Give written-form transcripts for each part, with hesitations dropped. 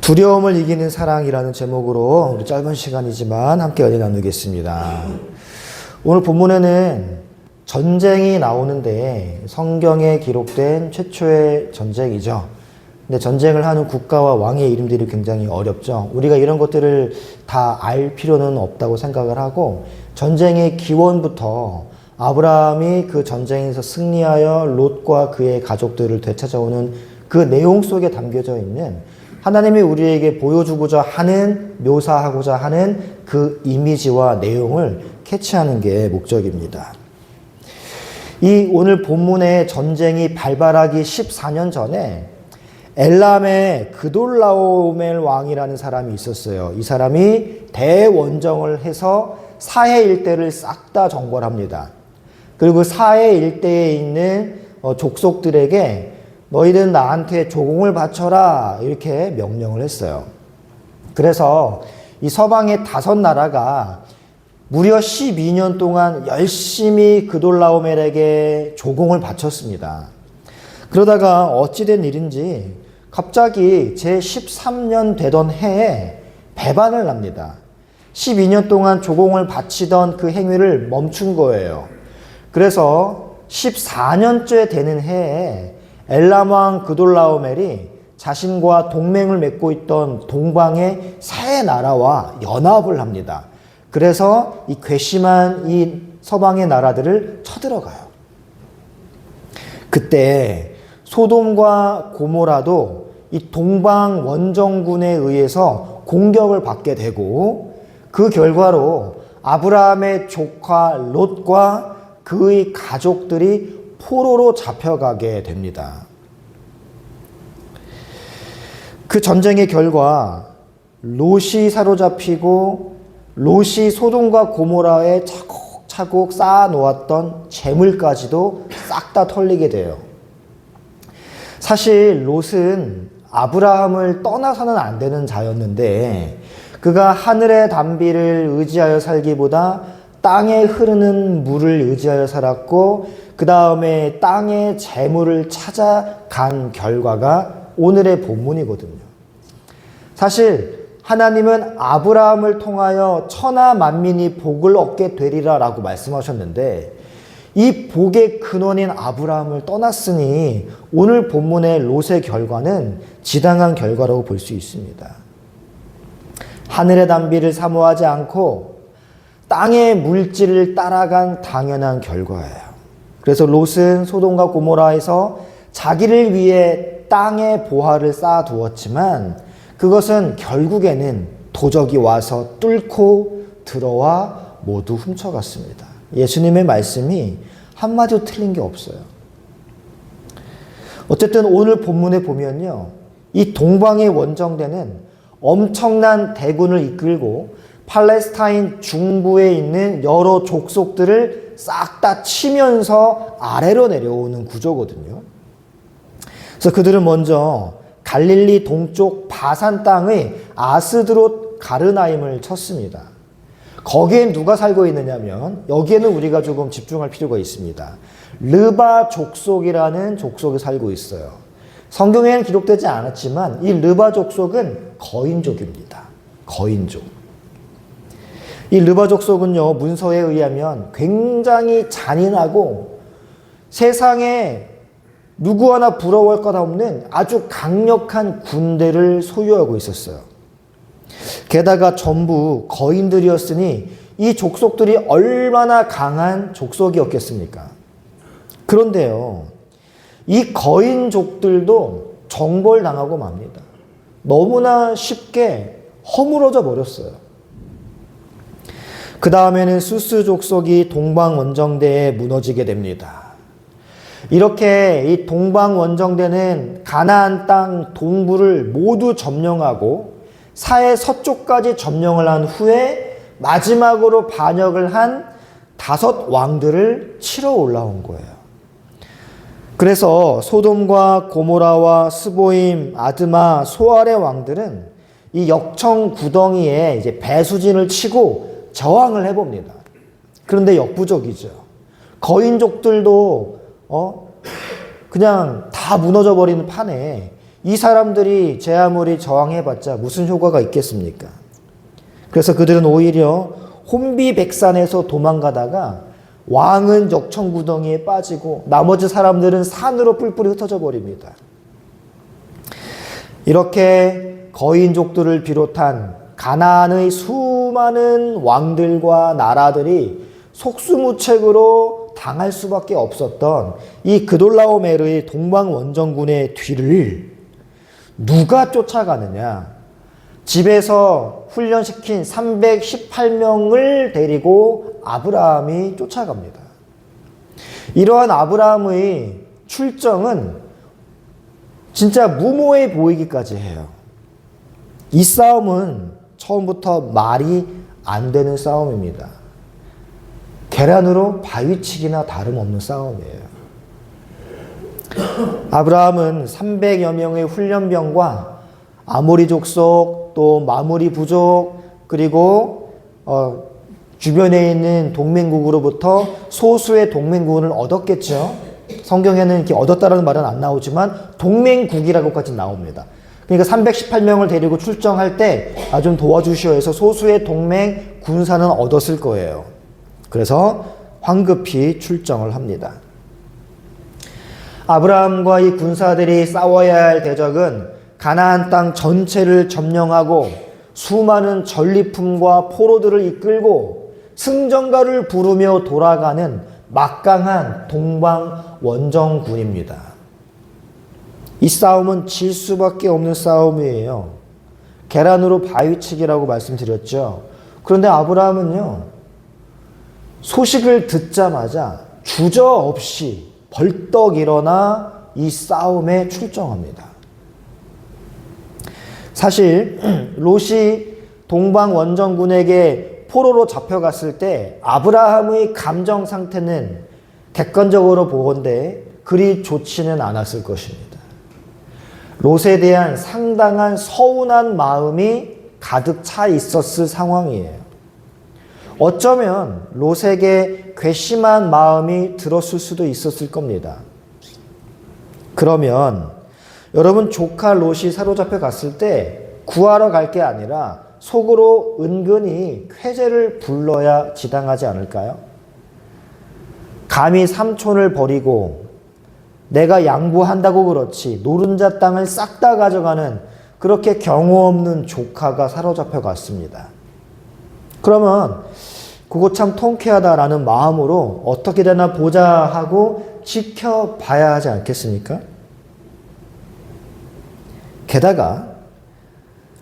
두려움을 이기는 사랑이라는 제목으로 우리 짧은 시간이지만 함께 은혜 나누겠습니다. 오늘 본문에는 전쟁이 나오는데 성경에 기록된 최초의 전쟁이죠. 근데 전쟁을 하는 국가와 왕의 이름들이 굉장히 어렵죠. 우리가 이런 것들을 다 알 필요는 없다고 생각을 하고, 전쟁의 기원부터 아브라함이 그 전쟁에서 승리하여 롯과 그의 가족들을 되찾아오는 그 내용 속에 담겨져 있는, 하나님이 우리에게 보여주고자 하는, 묘사하고자 하는 그 이미지와 내용을 캐치하는 게 목적입니다. 이 오늘 본문의 전쟁이 발발하기 14년 전에 엘람의 그돌라오멜 왕이라는 사람이 있었어요. 이 사람이 대원정을 해서 사해 일대를 싹 다 정벌합니다. 그리고 사해 일대에 있는 족속들에게 너희는 나한테 조공을 바쳐라, 이렇게 명령을 했어요. 그래서 이 서방의 5나라가 무려 12년 동안 열심히 그돌라오멜에게 조공을 바쳤습니다. 그러다가 어찌된 일인지 갑자기 제13년 되던 해에 배반을 합니다. 12년 동안 조공을 바치던 그 행위를 멈춘 거예요. 그래서 14년째 되는 해에 엘람 왕 그돌라오멜이 자신과 동맹을 맺고 있던 동방의 세 나라와 연합을 합니다. 그래서 이 괘씸한 이 서방의 나라들을 쳐들어가요. 그때 소돔과 고모라도 이 동방 원정군에 의해서 공격을 받게 되고, 그 결과로 아브라함의 조카 롯과 그의 가족들이 포로로 잡혀가게 됩니다. 그 전쟁의 결과 롯이 사로잡히고, 롯이 소돔과 고모라에 차곡차곡 쌓아놓았던 재물까지도 싹 다 털리게 돼요. 사실 롯은 아브라함을 떠나서는 안 되는 자였는데, 그가 하늘의 단비를 의지하여 살기보다 땅에 흐르는 물을 의지하여 살았고, 그 다음에 땅의 재물을 찾아간 결과가 오늘의 본문이거든요. 사실 하나님은 아브라함을 통하여 천하 만민이 복을 얻게 되리라 라고 말씀하셨는데, 이 복의 근원인 아브라함을 떠났으니 오늘 본문의 롯의 결과는 지당한 결과라고 볼 수 있습니다. 하늘의 단비를 사모하지 않고 땅의 물질을 따라간 당연한 결과예요. 그래서 롯은 소돔과 고모라에서 자기를 위해 땅의 보화를 쌓아두었지만, 그것은 결국에는 도적이 와서 뚫고 들어와 모두 훔쳐갔습니다. 예수님의 말씀이 한마디도 틀린 게 없어요. 어쨌든 오늘 본문에 보면요, 이 동방의 원정대는 엄청난 대군을 이끌고 팔레스타인 중부에 있는 여러 족속들을 싹 다 치면서 아래로 내려오는 구조거든요. 그래서 그들은 먼저 갈릴리 동쪽 바산 땅의 아스드롯 가르나임을 쳤습니다. 거기엔 누가 살고 있느냐면, 여기에는 우리가 조금 집중할 필요가 있습니다. 르바 족속이라는 족속이 살고 있어요. 성경에는 기록되지 않았지만 이 르바 족속은 거인족입니다. 거인족. 이 르바 족속은요, 문서에 의하면 굉장히 잔인하고 세상에 누구 하나 부러워할 것 없는 아주 강력한 군대를 소유하고 있었어요. 게다가 전부 거인들이었으니 이 족속들이 얼마나 강한 족속이었겠습니까? 그런데요, 이 거인족들도 정벌당하고 맙니다. 너무나 쉽게 허물어져 버렸어요. 그 다음에는 수스 족속이 동방 원정대에 무너지게 됩니다. 이렇게 이 동방 원정대는 가나안 땅 동부를 모두 점령하고 사해 서쪽까지 점령을 한 후에 마지막으로 반역을 한 5 왕들을 치러 올라온 거예요. 그래서 소돔과 고모라와 스보임, 아드마, 소알의 왕들은 이 역청 구덩이에 이제 배수진을 치고 저항을 해봅니다. 그런데 역부족이죠. 거인족들도 그냥 다 무너져 버리는 판에 이 사람들이 제 아무리 저항해봤자 무슨 효과가 있겠습니까? 그래서 그들은 오히려 혼비백산에서 도망가다가 왕은 역청구덩이에 빠지고 나머지 사람들은 산으로 뿔뿔이 흩어져 버립니다. 이렇게 거인족들을 비롯한 가나안의 수많은 왕들과 나라들이 속수무책으로 당할 수밖에 없었던 이 그돌라오메르의 동방원정군의 뒤를 누가 쫓아가느냐? 집에서 훈련시킨 318명을 데리고 아브라함이 쫓아갑니다. 이러한 아브라함의 출정은 진짜 무모해 보이기까지 해요. 이 싸움은 처음부터 말이 안 되는 싸움입니다. 계란으로 바위치기나 다름없는 싸움이에요. 아브라함은 300여 명의 훈련병과 아모리 족속, 또 마무리 부족, 그리고 주변에 있는 동맹국으로부터 소수의 동맹군을 얻었겠죠. 성경에는 이렇게 얻었다라는 말은 안 나오지만 동맹국이라고까지 나옵니다. 그러니까 318명을 데리고 출정할 때 좀 도와주시오 해서 소수의 동맹 군사는 얻었을 거예요. 그래서 황급히 출정을 합니다. 아브라함과 이 군사들이 싸워야 할 대적은 가나안 땅 전체를 점령하고 수많은 전리품과 포로들을 이끌고 승전가를 부르며 돌아가는 막강한 동방 원정군입니다. 이 싸움은 질 수밖에 없는 싸움이에요. 계란으로 바위치기라고 말씀드렸죠. 그런데 아브라함은요, 소식을 듣자마자 주저없이 벌떡 일어나 이 싸움에 출정합니다. 사실 롯이 동방 원정군에게 포로로 잡혀갔을 때 아브라함의 감정 상태는 객관적으로 보건대 그리 좋지는 않았을 것입니다. 롯에 대한 상당한 서운한 마음이 가득 차 있었을 상황이에요. 어쩌면 롯에게 괘씸한 마음이 들었을 수도 있었을 겁니다. 그러면 여러분, 조카 롯이 사로잡혀 갔을 때 구하러 갈 게 아니라 속으로 은근히 쾌재를 불러야 지당하지 않을까요? 감히 삼촌을 버리고 내가 양보한다고 그렇지 노른자 땅을 싹 다 가져가는 그렇게 경우 없는 조카가 사로잡혀 갔습니다. 그러면 그거 참 통쾌하다라는 마음으로 어떻게 되나 보자 하고 지켜봐야 하지 않겠습니까? 게다가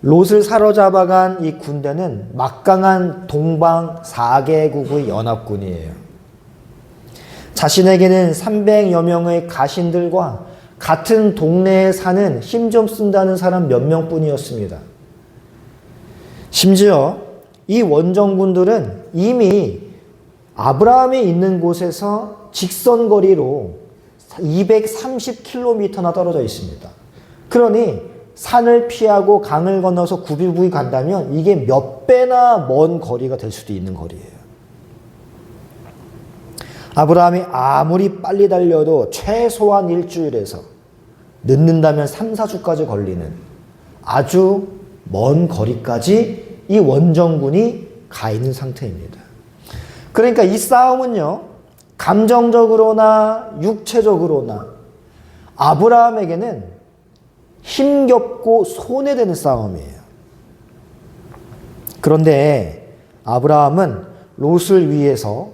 롯을 사로잡아간 이 군대는 막강한 동방 4개국의 연합군이에요. 자신에게는 300여 명의 가신들과 같은 동네에 사는 힘 좀 쓴다는 사람 몇 명뿐이었습니다. 심지어 이 원정군들은 이미 아브라함이 있는 곳에서 직선거리로 230km나 떨어져 있습니다. 그러니 산을 피하고 강을 건너서 구비구이 간다면 이게 몇 배나 먼 거리가 될 수도 있는 거리예요. 아브라함이 아무리 빨리 달려도 최소한 일주일에서 늦는다면 3, 4주까지 걸리는 아주 먼 거리까지 이 원정군이 가 있는 상태입니다. 그러니까 이 싸움은요, 감정적으로나 육체적으로나 아브라함에게는 힘겹고 손해되는 싸움이에요. 그런데 아브라함은 롯을 위해서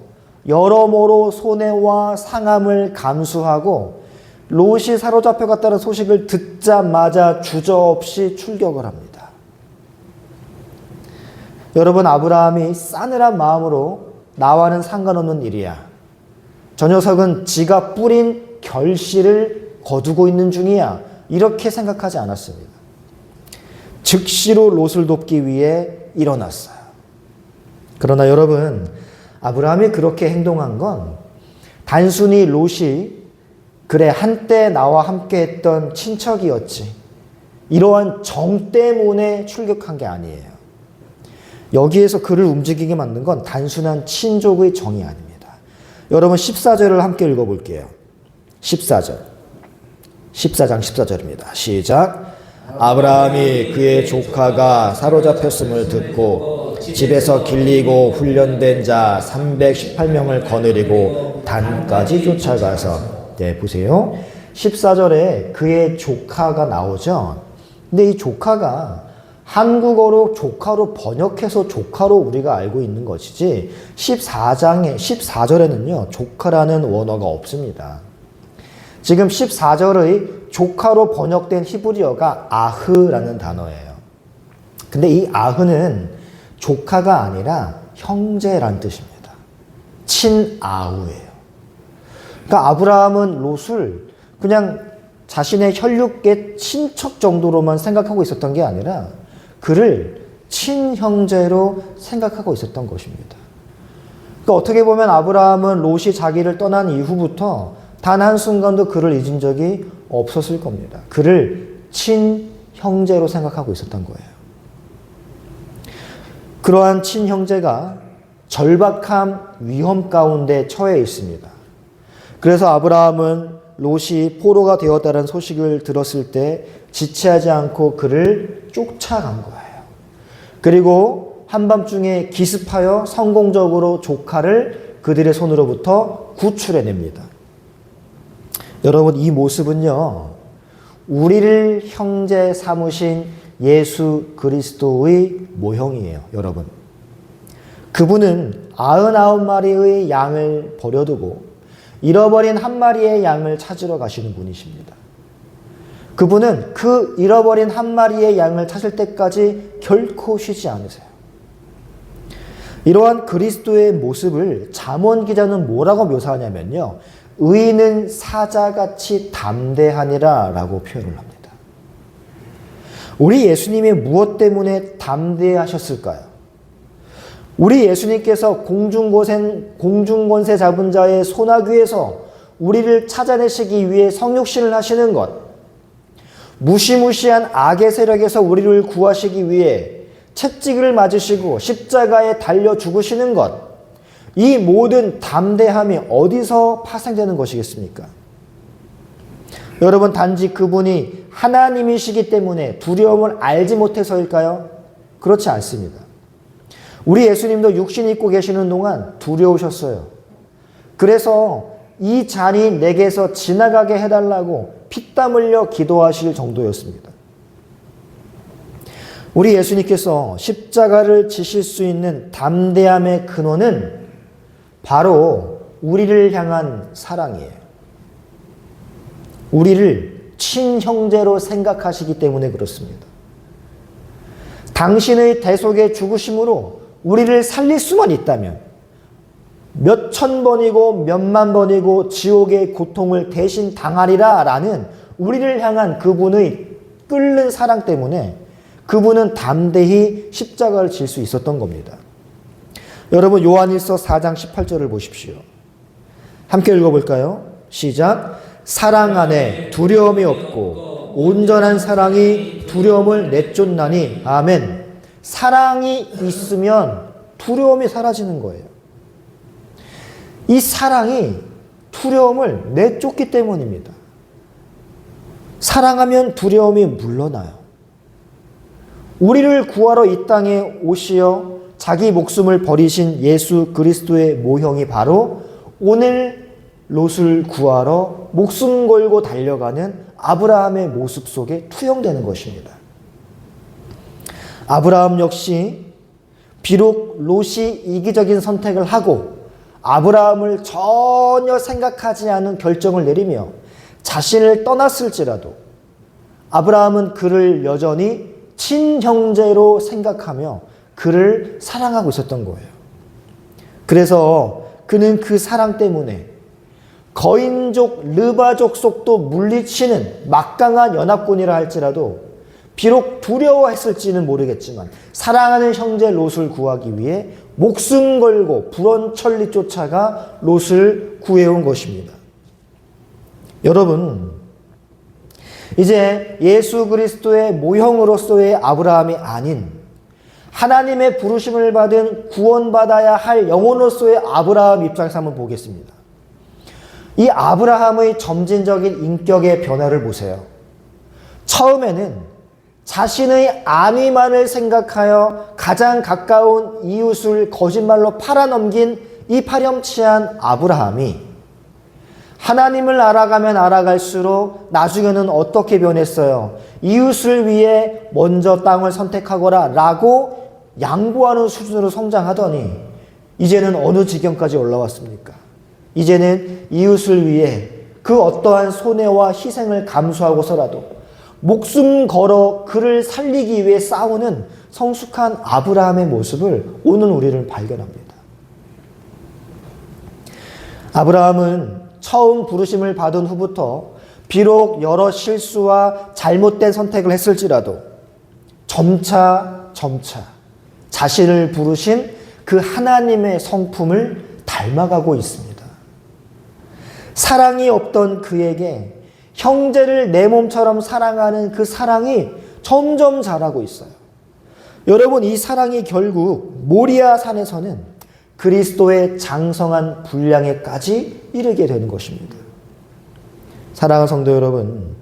여러모로 손해와 상함을 감수하고 롯이 사로잡혀 갔다는 소식을 듣자마자 주저없이 출격을 합니다. 여러분, 아브라함이 싸늘한 마음으로 나와는 상관없는 일이야, 저 녀석은 지가 뿌린 결실을 거두고 있는 중이야, 이렇게 생각하지 않았습니다. 즉시로 롯을 돕기 위해 일어났어요. 그러나 여러분, 아브라함이 그렇게 행동한 건 단순히 롯이 그래 한때 나와 함께 했던 친척이었지, 이러한 정 때문에 출격한 게 아니에요. 여기에서 그를 움직이게 만든 건 단순한 친족의 정이 아닙니다. 여러분, 14절을 함께 읽어볼게요. 14절. 14장 14절입니다. 시작. 아브라함이 그의 조카가 사로잡혔음을 듣고 집에서 길리고 훈련된 자 318명을 거느리고 단까지 쫓아가서, 네, 보세요. 14절에 그의 조카가 나오죠. 근데 이 조카가 한국어로 조카로 번역해서 조카로 우리가 알고 있는 것이지 14절에는요 조카라는 원어가 없습니다. 지금 14절의 조카로 번역된 히브리어가 아흐라는 단어예요. 근데 이 아흐는 조카가 아니라 형제란 뜻입니다. 친아우예요. 그러니까 아브라함은 롯을 그냥 자신의 혈육계 친척 정도로만 생각하고 있었던 게 아니라 그를 친형제로 생각하고 있었던 것입니다. 그러니까 어떻게 보면 아브라함은 롯이 자기를 떠난 이후부터 단 한순간도 그를 잊은 적이 없었을 겁니다. 그를 친형제로 생각하고 있었던 거예요. 그러한 친형제가 절박한 위험 가운데 처해 있습니다. 그래서 아브라함은 롯이 포로가 되었다는 소식을 들었을 때 지체하지 않고 그를 쫓아간 거예요. 그리고 한밤중에 기습하여 성공적으로 조카를 그들의 손으로부터 구출해냅니다. 여러분, 이 모습은요, 우리를 형제 삼으신 예수 그리스도의 모형이에요, 여러분. 그분은 99마리의 양을 버려두고 잃어버린 한 마리의 양을 찾으러 가시는 분이십니다. 그분은 그 잃어버린 한 마리의 양을 찾을 때까지 결코 쉬지 않으세요. 이러한 그리스도의 모습을 잠언 기자는 뭐라고 묘사하냐면요, 의인은 사자같이 담대하니라 라고 표현을 합니다. 우리 예수님이 무엇 때문에 담대하셨을까요? 우리 예수님께서 공중권세 잡은 자의 소나귀에서 우리를 찾아내시기 위해 성육신을 하시는 것, 무시무시한 악의 세력에서 우리를 구하시기 위해 채찍을 맞으시고 십자가에 달려 죽으시는 것, 이 모든 담대함이 어디서 파생되는 것이겠습니까? 여러분, 단지 그분이 하나님이시기 때문에 두려움을 알지 못해서일까요? 그렇지 않습니다. 우리 예수님도 육신 입고 계시는 동안 두려우셨어요. 그래서 이 잔이 내게서 지나가게 해달라고 피땀 흘려 기도하실 정도였습니다. 우리 예수님께서 십자가를 지실 수 있는 담대함의 근원은 바로 우리를 향한 사랑이에요. 우리를 친형제로 생각하시기 때문에 그렇습니다. 당신의 대속의 죽으심으로 우리를 살릴 수만 있다면 몇천 번이고 몇만 번이고 지옥의 고통을 대신 당하리라 라는 우리를 향한 그분의 끓는 사랑 때문에 그분은 담대히 십자가를 질 수 있었던 겁니다. 여러분, 요한일서 4장 18절을 보십시오. 함께 읽어볼까요? 시작. 사랑 안에 두려움이 없고 온전한 사랑이 두려움을 내쫓나니. 아멘. 사랑이 있으면 두려움이 사라지는 거예요. 이 사랑이 두려움을 내쫓기 때문입니다. 사랑하면 두려움이 물러나요. 우리를 구하러 이 땅에 오시어 자기 목숨을 버리신 예수 그리스도의 모형이 바로 오늘 롯을 구하러 목숨 걸고 달려가는 아브라함의 모습 속에 투영되는 것입니다. 아브라함 역시 비록 롯이 이기적인 선택을 하고 아브라함을 전혀 생각하지 않은 결정을 내리며 자신을 떠났을지라도 아브라함은 그를 여전히 친형제로 생각하며 그를 사랑하고 있었던 거예요. 그래서 그는 그 사랑 때문에 거인족 르바족 속도 물리치는 막강한 연합군이라 할지라도 비록 두려워했을지는 모르겠지만 사랑하는 형제 롯을 구하기 위해 목숨 걸고 불원천리 쫓아가 롯을 구해온 것입니다. 여러분, 이제 예수 그리스도의 모형으로서의 아브라함이 아닌 하나님의 부르심을 받은 구원받아야 할 영혼으로서의 아브라함 입장에서 한번 보겠습니다. 이 아브라함의 점진적인 인격의 변화를 보세요. 처음에는 자신의 안위만을 생각하여 가장 가까운 이웃을 거짓말로 팔아넘긴 이 파렴치한 아브라함이 하나님을 알아가면 알아갈수록 나중에는 어떻게 변했어요? 이웃을 위해 먼저 땅을 선택하거라 라고 양보하는 수준으로 성장하더니 이제는 어느 지경까지 올라왔습니까? 이제는 이웃을 위해 그 어떠한 손해와 희생을 감수하고서라도 목숨 걸어 그를 살리기 위해 싸우는 성숙한 아브라함의 모습을 오늘 우리는 발견합니다. 아브라함은 처음 부르심을 받은 후부터 비록 여러 실수와 잘못된 선택을 했을지라도 점차 자신을 부르신 그 하나님의 성품을 닮아가고 있습니다. 사랑이 없던 그에게 형제를 내 몸처럼 사랑하는 그 사랑이 점점 자라고 있어요. 여러분, 이 사랑이 결국 모리아 산에서는 그리스도의 장성한 분량에까지 이르게 되는 것입니다. 사랑하는 성도 여러분,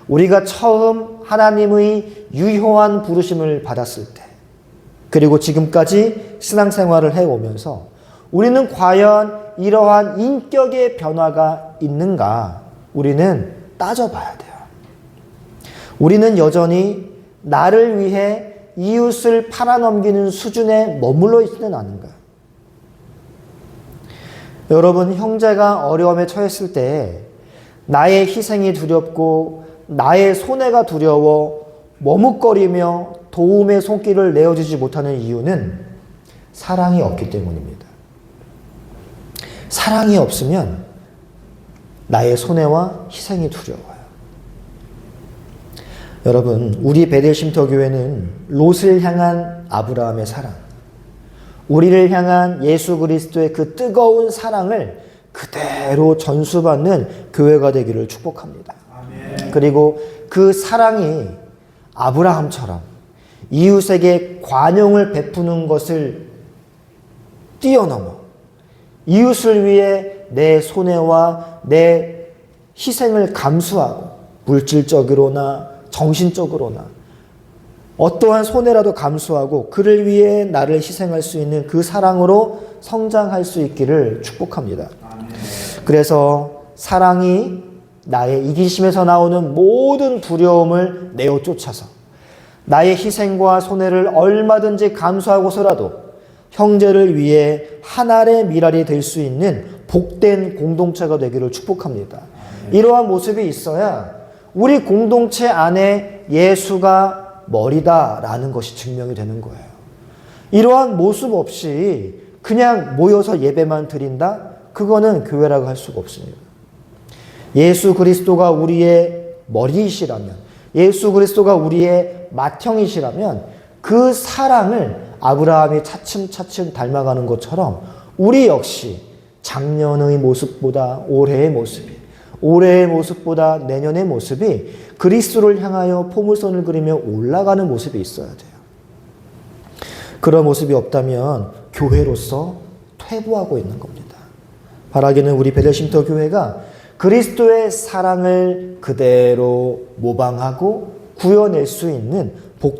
우리가 처음 하나님의 유효한 부르심을 받았을 때, 그리고 지금까지 신앙생활을 해오면서 우리는 과연 이러한 인격의 변화가 있는가? 우리는 따져봐야 돼요. 우리는 여전히 나를 위해 이웃을 팔아넘기는 수준에 머물러 있지는 않은가? 여러분, 형제가 어려움에 처했을 때 나의 희생이 두렵고 나의 손해가 두려워 머뭇거리며 도움의 손길을 내어주지 못하는 이유는 사랑이 없기 때문입니다. 사랑이 없으면 나의 손해와 희생이 두려워요. 여러분, 우리 베델 쉼터교회는 롯을 향한 아브라함의 사랑, 우리를 향한 예수 그리스도의 그 뜨거운 사랑을 그대로 전수받는 교회가 되기를 축복합니다. 아멘. 그리고 그 사랑이 아브라함처럼 이웃에게 관용을 베푸는 것을 뛰어넘어 이웃을 위해 내 손해와 내 희생을 감수하고 물질적으로나 정신적으로나 어떠한 손해라도 감수하고 그를 위해 나를 희생할 수 있는 그 사랑으로 성장할 수 있기를 축복합니다. 그래서 사랑이 나의 이기심에서 나오는 모든 두려움을 내어 쫓아서 나의 희생과 손해를 얼마든지 감수하고서라도 형제를 위해 하나의 미랄이 될 수 있는 복된 공동체가 되기를 축복합니다. 이러한 모습이 있어야 우리 공동체 안에 예수가 머리다라는 것이 증명이 되는 거예요. 이러한 모습 없이 그냥 모여서 예배만 드린다? 그거는 교회라고 할 수가 없습니다. 예수 그리스도가 우리의 머리이시라면, 예수 그리스도가 우리의 맏형이시라면 그 사랑을 아브라함이 차츰차츰 닮아가는 것처럼 우리 역시 작년의 모습보다 올해의 모습보다 내년의 모습이 그리스도를 향하여 포물선을 그리며 올라가는 모습이 있어야 돼요. 그런 모습이 없다면 교회로서 퇴보하고 있는 겁니다. 바라기는 우리 베델 쉼터 교회가 그리스도의 사랑을 그대로 모방하고 구현낼 수 있는 복